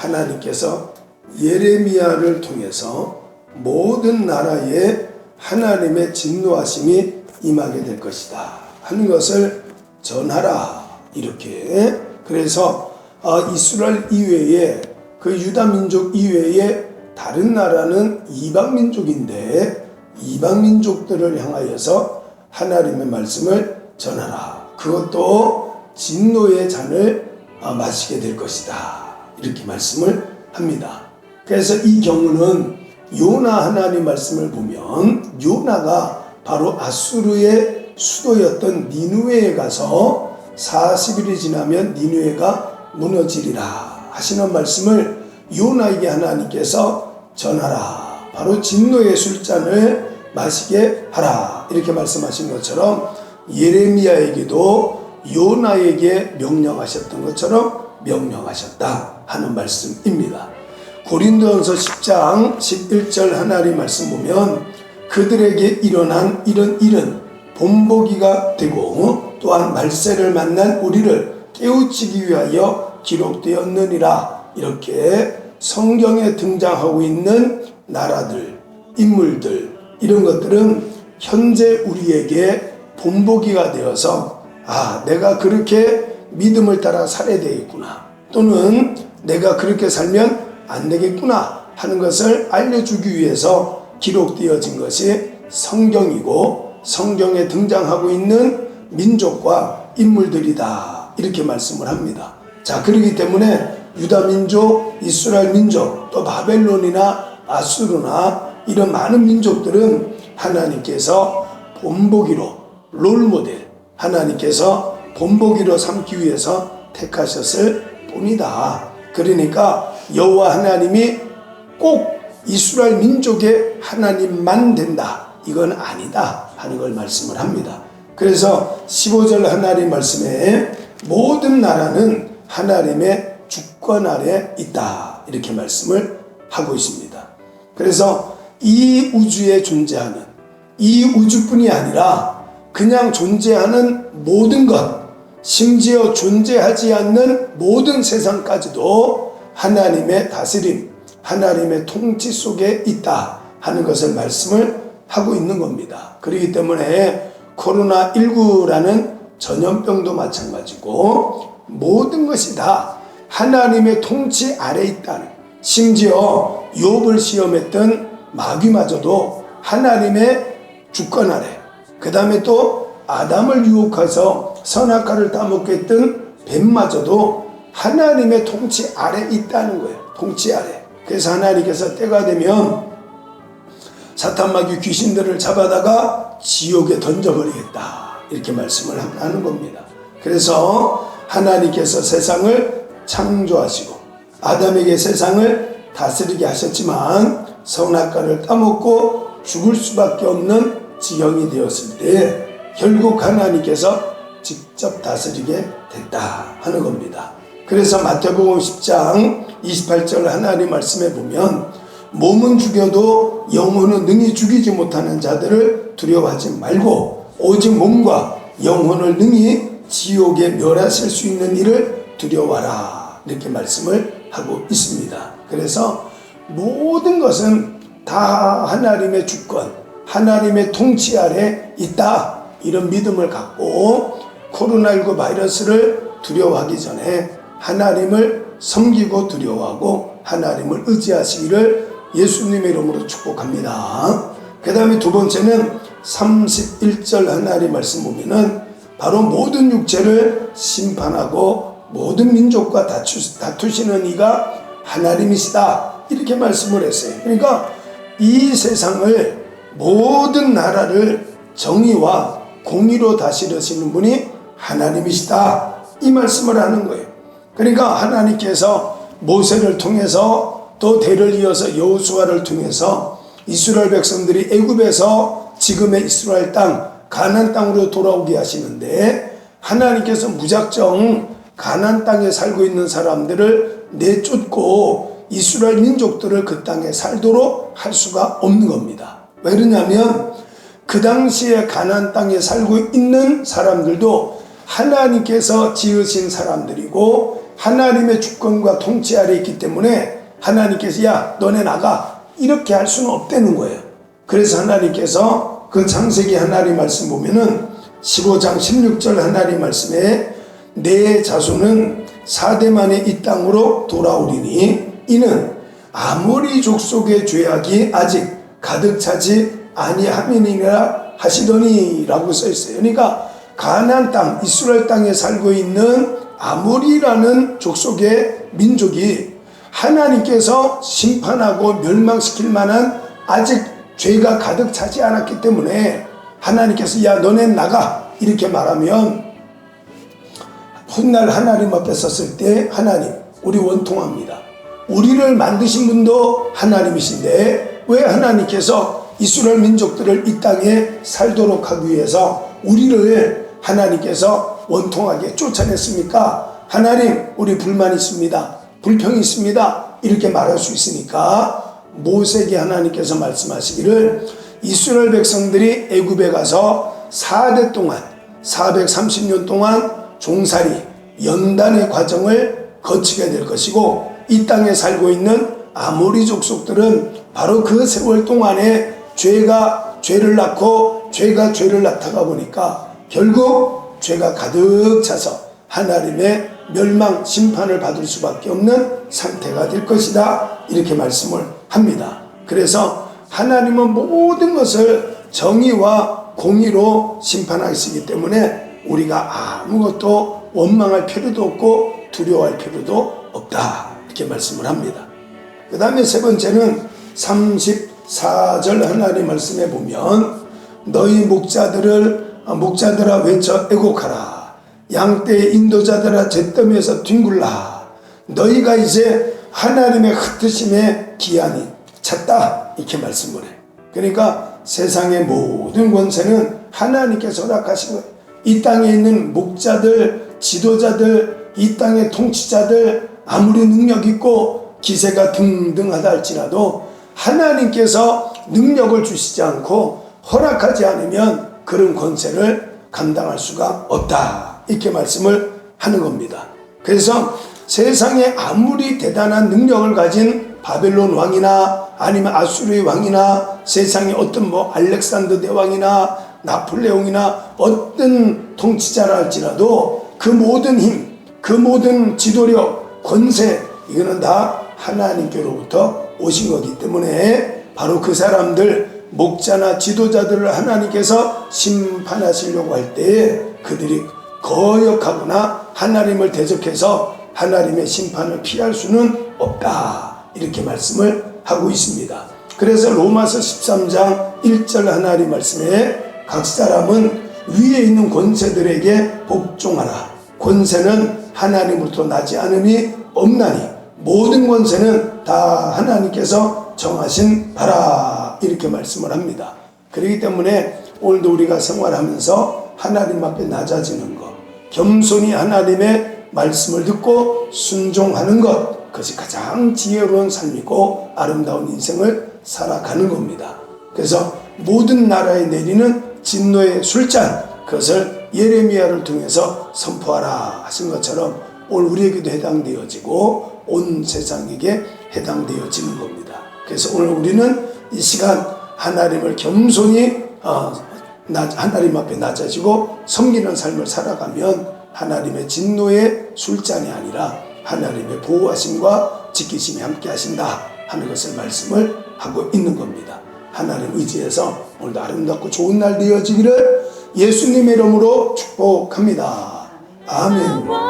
하나님께서 예레미야를 통해서 모든 나라에 하나님의 진노하심이 임하게 될 것이다 하는 것을 전하라. 이렇게. 그래서 이스라엘 이외에 그 유다 민족 이외에 다른 나라는 이방 민족인데 이방 민족들을 향하여서 하나님의 말씀을 전하라. 그것도 진노의 잔을 마시게 될 것이다. 이렇게 말씀을 합니다. 그래서 이 경우는 요나 하나님 말씀을 보면 요나가 바로 아수르의 수도였던 니누에에 가서 40일이 지나면 니누에가 무너지리라 하시는 말씀을 요나에게 하나님께서 전하라. 바로 진노의 술잔을 마시게 하라. 이렇게 말씀하신 것처럼 예레미야에게도 요나에게 명령하셨던 것처럼 명령하셨다 하는 말씀입니다. 고린도전서 10장 11절 하나님 말씀 보면 그들에게 일어난 이런 일은 본보기가 되고 또한 말세를 만난 우리를 깨우치기 위하여 기록되었느니라. 이렇게 성경에 등장하고 있는 나라들, 인물들 이런 것들은 현재 우리에게 본보기가 되어서 내가 그렇게 믿음을 따라 살아야 되겠구나 또는 내가 그렇게 살면 안 되겠구나 하는 것을 알려주기 위해서 기록되어진 것이 성경이고 성경에 등장하고 있는 민족과 인물들이다 이렇게 말씀을 합니다. 자, 그렇기 때문에 유다 민족, 이스라엘 민족, 또 바벨론이나 아수르나 이런 많은 민족들은 하나님께서 본보기로 롤모델, 하나님께서 본보기로 삼기 위해서 택하셨을 뿐이다. 그러니까 여호와 하나님이 꼭 이스라엘 민족의 하나님만 된다. 이건 아니다 하는 걸 말씀을 합니다. 그래서 15절 하나님 말씀에 모든 나라는 하나님의 주권 아래 있다. 이렇게 말씀을 하고 있습니다. 그래서 이 우주에 존재하는 이 우주뿐이 아니라 그냥 존재하는 모든 것, 심지어 존재하지 않는 모든 세상까지도 하나님의 다스림, 하나님의 통치 속에 있다 하는 것을 말씀을 하고 있는 겁니다. 그렇기 때문에 코로나19라는 전염병도 마찬가지고 모든 것이 다 하나님의 통치 아래 있다는, 심지어 욥을 시험했던 마귀마저도 하나님의 주권 아래, 그 다음에 또 아담을 유혹해서 선악과를 따먹게 했던 뱀마저도 하나님의 통치 아래 있다는 거예요. 통치 아래. 그래서 하나님께서 때가 되면 사탄 마귀 귀신들을 잡아다가 지옥에 던져버리겠다 이렇게 말씀을 하는 겁니다. 그래서 하나님께서 세상을 창조하시고 아담에게 세상을 다스리게 하셨지만 선악과를 따먹고 죽을 수밖에 없는 지경이 되었을 때 결국 하나님께서 직접 다스리게 됐다 하는 겁니다. 그래서 마태복음 10장 28절 하나님 말씀에 보면 몸은 죽여도 영혼은 능히 죽이지 못하는 자들을 두려워하지 말고 오직 몸과 영혼을 능히 지옥에 멸하실 수 있는 일을 두려워하라 이렇게 말씀을 하고 있습니다. 그래서 모든 것은 다 하나님의 주권, 하나님의 통치 아래 있다 이런 믿음을 갖고 코로나19 바이러스를 두려워하기 전에 하나님을 섬기고 두려워하고 하나님을 의지하시기를 예수님의 이름으로 축복합니다. 그 다음에 두 번째는 31절 하나님 말씀 보면은 바로 모든 육체를 심판하고 모든 민족과 다투시는 이가 하나님이시다 이렇게 말씀을 했어요. 그러니까 이 세상을 모든 나라를 정의와 공의로 다스리시는 분이 하나님이시다 이 말씀을 하는 거예요. 그러니까 하나님께서 모세를 통해서 또 대를 이어서 여호수아를 통해서 이스라엘 백성들이 애굽에서 지금의 이스라엘 땅 가나안 땅으로 돌아오게 하시는데 하나님께서 무작정 가나안 땅에 살고 있는 사람들을 내쫓고 이스라엘 민족들을 그 땅에 살도록 할 수가 없는 겁니다. 왜 그러냐면 그 당시에 가나안 땅에 살고 있는 사람들도 하나님께서 지으신 사람들이고 하나님의 주권과 통치 아래 있기 때문에 하나님께서 야 너네 나가 이렇게 할 수는 없다는 거예요. 그래서 하나님께서 그 창세기 하나님 말씀 보면은 15장 16절 하나님 말씀에 내 자손은 4대 만에 이 땅으로 돌아오리니 이는 아모리 족속의 죄악이 아직 가득 차지 아니함이니라 하시더니 라고 써있어요. 그러니까 가나안 땅 이스라엘 땅에 살고 있는 아모리라는 족속의 민족이 하나님께서 심판하고 멸망시킬 만한 아직 죄가 가득 차지 않았기 때문에 하나님께서 야 너네 나가 이렇게 말하면 훗날 하나님 앞에 섰을 때 하나님 우리 원통합니다. 우리를 만드신 분도 하나님이신데 왜 하나님께서 이스라엘 민족들을 이 땅에 살도록 하기 위해서 우리를 하나님께서 원통하게 쫓아냈습니까? 하나님 우리 불만이 있습니다. 불평이 있습니다. 이렇게 말할 수 있으니까 모세에게 하나님께서 말씀하시기를 이스라엘 백성들이 애굽에 가서 4대 동안 430년 동안 종살이 연단의 과정을 거치게 될 것이고 이 땅에 살고 있는 아모리 족속들은 바로 그 세월 동안에 죄가 죄를 낳고 죄가 죄를 낳다가 보니까 결국 죄가 가득 차서 하나님의 멸망 심판을 받을 수밖에 없는 상태가 될 것이다 이렇게 말씀을 합니다. 그래서 하나님은 모든 것을 정의와 공의로 심판하시기 때문에 우리가 아무것도 원망할 필요도 없고 두려워할 필요도 없다 이렇게 말씀을 합니다. 그 다음에 세 번째는 34절 하나님의 말씀에 보면 너희 목자들아 외쳐 애곡하라. 양떼의 인도자들아 잿더미에서 뒹굴라. 너희가 이제 하나님의 흩으심의 기한이 찼다 이렇게 말씀을 해요. 그러니까 세상의 모든 권세는 하나님께서 허락하신 거예요. 이 땅에 있는 목자들, 지도자들, 이 땅의 통치자들 아무리 능력 있고 기세가 등등하다 할지라도 하나님께서 능력을 주시지 않고 허락하지 않으면 그런 권세를 감당할 수가 없다 이렇게 말씀을 하는 겁니다. 그래서 세상에 아무리 대단한 능력을 가진 바벨론 왕이나 아니면 아수르의 왕이나 세상에 어떤 알렉산더 대왕이나 나폴레옹이나 어떤 통치자라 할지라도 그 모든 힘, 그 모든 지도력, 권세 이거는 다 하나님께로부터 오신 거기 때문에 바로 그 사람들 목자나 지도자들을 하나님께서 심판하시려고 할 때에 그들이 거역하거나 하나님을 대적해서 하나님의 심판을 피할 수는 없다 이렇게 말씀을 하고 있습니다. 그래서 로마서 13장 1절 하나님 말씀에 각 사람은 위에 있는 권세들에게 복종하라. 권세는 하나님으로부터 나지 않음이 없나니 모든 권세는 다 하나님께서 정하신 바라 이렇게 말씀을 합니다. 그렇기 때문에 오늘도 우리가 생활하면서 하나님 앞에 낮아지는 것, 겸손히 하나님의 말씀을 듣고 순종하는 것, 그것이 가장 지혜로운 삶이고 아름다운 인생을 살아가는 겁니다. 그래서 모든 나라에 내리는 진노의 술잔, 그것을 예레미야를 통해서 선포하라 하신 것처럼 오늘 우리에게도 해당되어지고 온 세상에게 해당되어지는 겁니다. 그래서 오늘 우리는 이 시간 하나님을 겸손히 하나님 앞에 낮아지고 섬기는 삶을 살아가면 하나님의 진노의 술잔이 아니라 하나님의 보호하심과 지키심이 함께 하신다 하는 것을 말씀을 하고 있는 겁니다. 하나님 의지해서 오늘도 아름답고 좋은 날 되어지기를 예수님의 이름으로 축복합니다. 아멘.